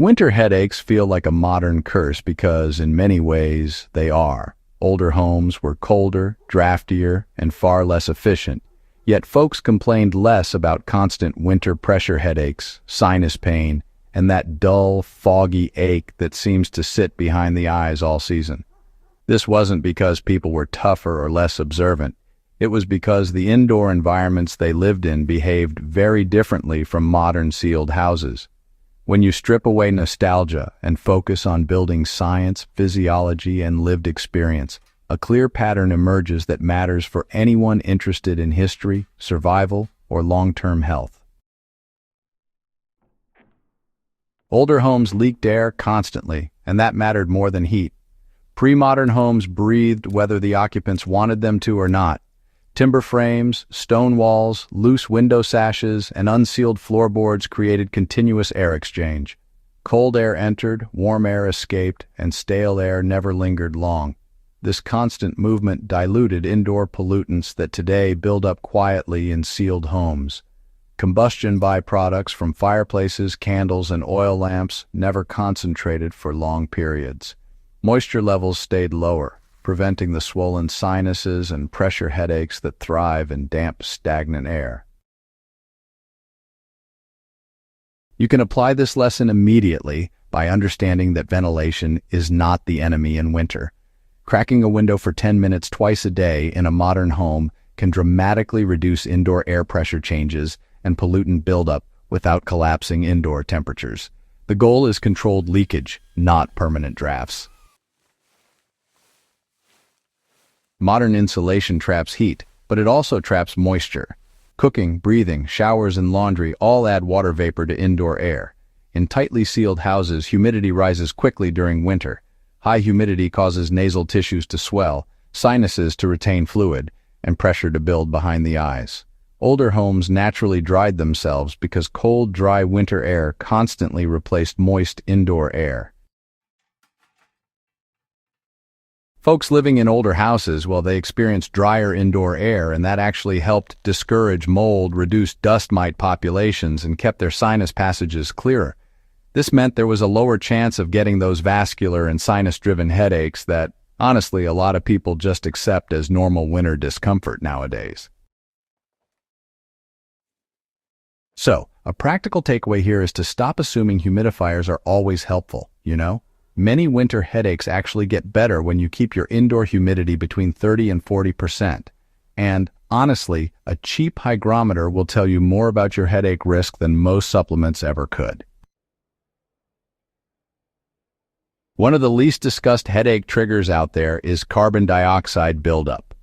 Winter headaches feel like a modern curse because, in many ways, they are. Older homes were colder, draftier, and far less efficient. Yet folks complained less about constant winter pressure headaches, sinus pain, and that dull, foggy ache that seems to sit behind the eyes all season. This wasn't because people were tougher or less observant. It was because the indoor environments they lived in behaved very differently from modern sealed houses. When you strip away nostalgia and focus on building science, physiology, and lived experience, a clear pattern emerges that matters for anyone interested in history, survival, or long-term health. Older homes leaked air constantly, and that mattered more than heat. Pre-modern homes breathed whether the occupants wanted them to or not. Timber frames, stone walls, loose window sashes, and unsealed floorboards created continuous air exchange. Cold air entered, warm air escaped, and stale air never lingered long. This constant movement diluted indoor pollutants that today build up quietly in sealed homes. Combustion byproducts from fireplaces, candles, and oil lamps never concentrated for long periods. Moisture levels stayed lower, preventing the swollen sinuses and pressure headaches that thrive in damp, stagnant air. You can apply this lesson immediately by understanding that ventilation is not the enemy in winter. Cracking a window for 10 minutes twice a day in a modern home can dramatically reduce indoor air pressure changes and pollutant buildup without collapsing indoor temperatures. The goal is controlled leakage, not permanent drafts. Modern insulation traps heat, but it also traps moisture. Cooking, breathing, showers, and laundry all add water vapor to indoor air. In tightly sealed houses, humidity rises quickly during winter. High humidity causes nasal tissues to swell, sinuses to retain fluid, and pressure to build behind the eyes. Older homes naturally dried themselves because cold, dry winter air constantly replaced moist indoor air. Folks living in older houses, well, they experienced drier indoor air, and that actually helped discourage mold, reduce dust mite populations, and kept their sinus passages clearer. This meant there was a lower chance of getting those vascular and sinus-driven headaches that, honestly, a lot of people just accept as normal winter discomfort nowadays. So, a practical takeaway here is to stop assuming humidifiers are always helpful, Many winter headaches actually get better when you keep your indoor humidity between 30 and 40%. And, honestly, a cheap hygrometer will tell you more about your headache risk than most supplements ever could. One of the least discussed headache triggers out there is carbon dioxide buildup.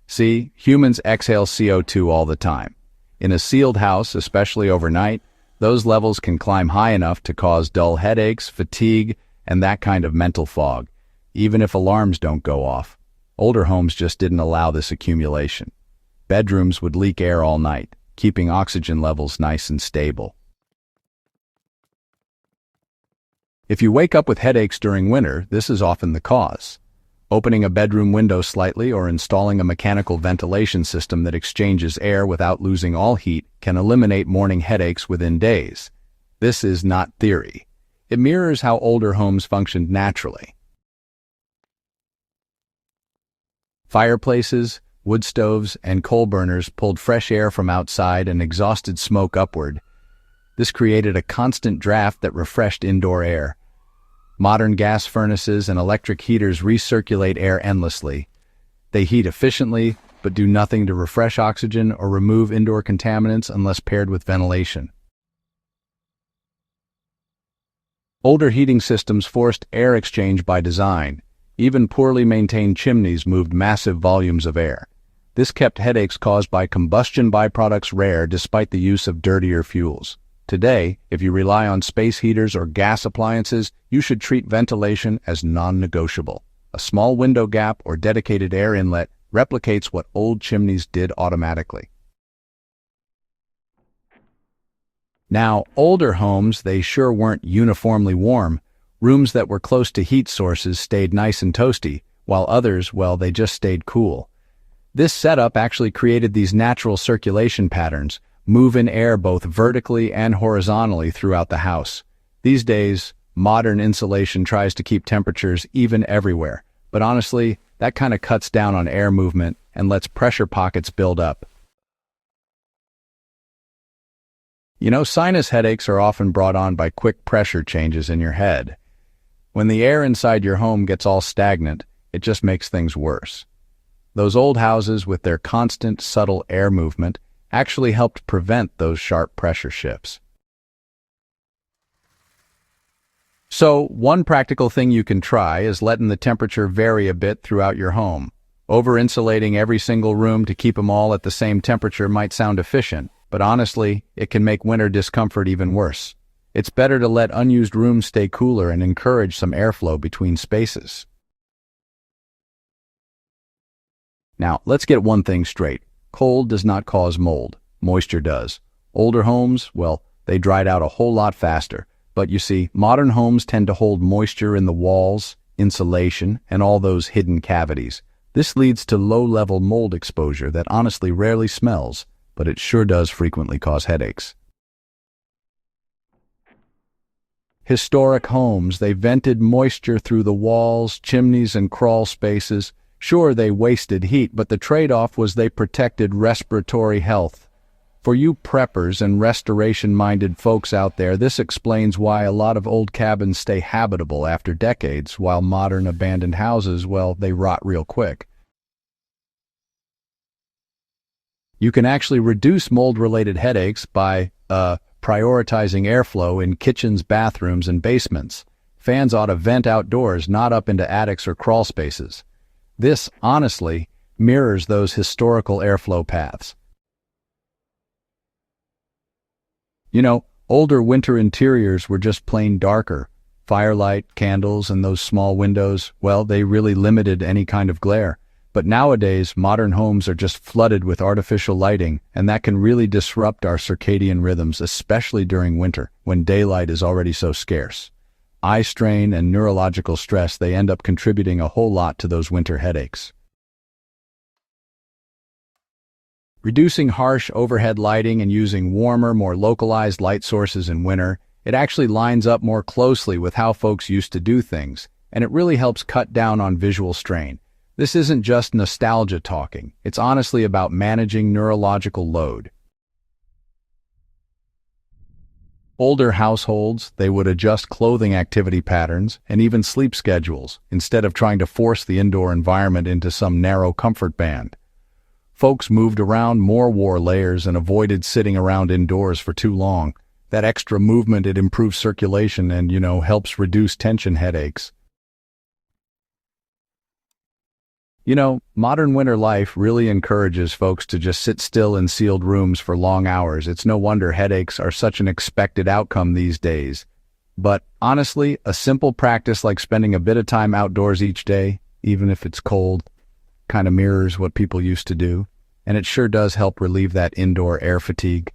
See, humans exhale CO2 all the time. In a sealed house, especially overnight, those levels can climb high enough to cause dull headaches, fatigue, and that kind of mental fog, even if alarms don't go off. Older homes just didn't allow this accumulation. Bedrooms would leak air all night, keeping oxygen levels nice and stable. If you wake up with headaches during winter, this is often the cause. Opening a bedroom window slightly or installing a mechanical ventilation system that exchanges air without losing all heat can eliminate morning headaches within days. This is not theory. It mirrors how older homes functioned naturally. Fireplaces, wood stoves, and coal burners pulled fresh air from outside and exhausted smoke upward. This created a constant draft that refreshed indoor air. Modern gas furnaces and electric heaters recirculate air endlessly. They heat efficiently, but do nothing to refresh oxygen or remove indoor contaminants unless paired with ventilation. Older heating systems forced air exchange by design. Even poorly maintained chimneys moved massive volumes of air. This kept headaches caused by combustion byproducts rare despite the use of dirtier fuels. Today, if you rely on space heaters or gas appliances, you should treat ventilation as non-negotiable. A small window gap or dedicated air inlet replicates what old chimneys did automatically. Now, older homes, they sure weren't uniformly warm. Rooms that were close to heat sources stayed nice and toasty, while others, well, they just stayed cool. This setup actually created these natural circulation patterns, move in air both vertically and horizontally throughout the house. These days, Modern insulation tries to keep temperatures even everywhere, but honestly, that kind of cuts down on air movement and lets pressure pockets build up. Sinus headaches are often brought on by quick pressure changes in your head. When the air inside your home gets all stagnant, it just makes things worse. Those old houses with their constant, subtle air movement actually helped prevent those sharp pressure shifts. So, one practical thing you can try is letting the temperature vary a bit throughout your home. Over-insulating every single room to keep them all at the same temperature might sound efficient, but honestly, it can make winter discomfort even worse. It's better to let unused rooms stay cooler and encourage some airflow between spaces. Now, let's get one thing straight. Cold does not cause mold. Moisture does. Older homes, well, they dried out a whole lot faster. But you see, modern homes tend to hold moisture in the walls, insulation, and all those hidden cavities. This leads to low-level mold exposure that honestly rarely smells, but it sure does frequently cause headaches. Historic homes, they vented moisture through the walls, chimneys, and crawl spaces. Sure, they wasted heat, but the trade-off was they protected respiratory health. For you preppers and restoration-minded folks out there, this explains why a lot of old cabins stay habitable after decades, while modern abandoned houses, well, they rot real quick. You can actually reduce mold-related headaches by prioritizing airflow in kitchens, bathrooms, and basements. Fans ought to vent outdoors, not up into attics or crawl spaces. This, honestly, mirrors those historical airflow paths. Older winter interiors were just plain darker. Firelight, candles, and those small windows, well, they really limited any kind of glare. But nowadays, modern homes are just flooded with artificial lighting, and that can really disrupt our circadian rhythms, especially during winter, when daylight is already so scarce. Eye strain and neurological stress, they end up contributing a whole lot to those winter headaches. Reducing harsh overhead lighting and using warmer, more localized light sources in winter, it actually lines up more closely with how folks used to do things, and it really helps cut down on visual strain. This isn't just nostalgia talking, it's honestly about managing neurological load. Older households, they would adjust clothing activity patterns and even sleep schedules, instead of trying to force the indoor environment into some narrow comfort band. Folks moved around more, wore layers, and avoided sitting around indoors for too long. That extra movement, it improves circulation and, helps reduce tension headaches. Modern winter life really encourages folks to just sit still in sealed rooms for long hours. It's no wonder headaches are such an expected outcome these days. But honestly, a simple practice like spending a bit of time outdoors each day, even if it's cold, kind of mirrors what people used to do, and it sure does help relieve that indoor air fatigue.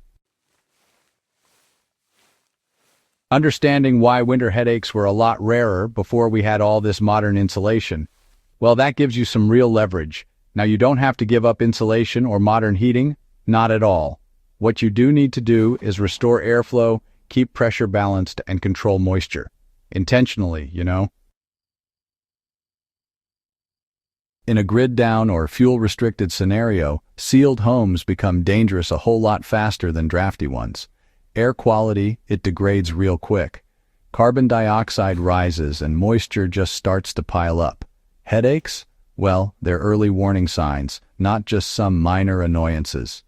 Understanding why winter headaches were a lot rarer before we had all this modern insulation, well, that gives you some real leverage. Now, you don't have to give up insulation or modern heating, not at all. What you do need to do is restore airflow, keep pressure balanced, and control moisture. Intentionally, In a grid-down or fuel-restricted scenario, sealed homes become dangerous a whole lot faster than drafty ones. Air quality, it degrades real quick. Carbon dioxide rises and moisture just starts to pile up. Headaches? Well, they're early warning signs, not just some minor annoyances.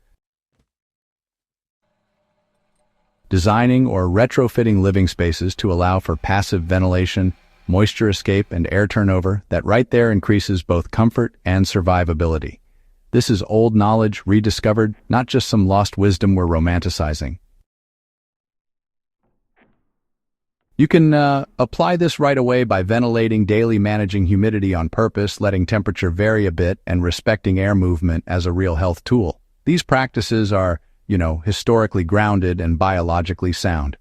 Designing or retrofitting living spaces to allow for passive ventilation, moisture escape, and air turnover, that right there increases both comfort and survivability. This is old knowledge rediscovered, not just some lost wisdom we're romanticizing. You can apply this right away by ventilating daily, managing humidity on purpose, letting temperature vary a bit, and respecting air movement as a real health tool. These practices are, historically grounded and biologically sound.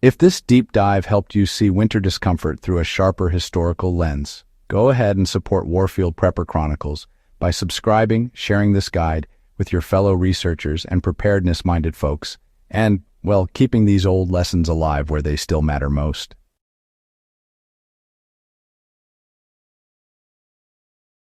If this deep dive helped you see winter discomfort through a sharper historical lens, go ahead and support Warfield Prepper Chronicles by subscribing, sharing this guide with your fellow researchers and preparedness-minded folks, and Well, keeping these old lessons alive where they still matter most.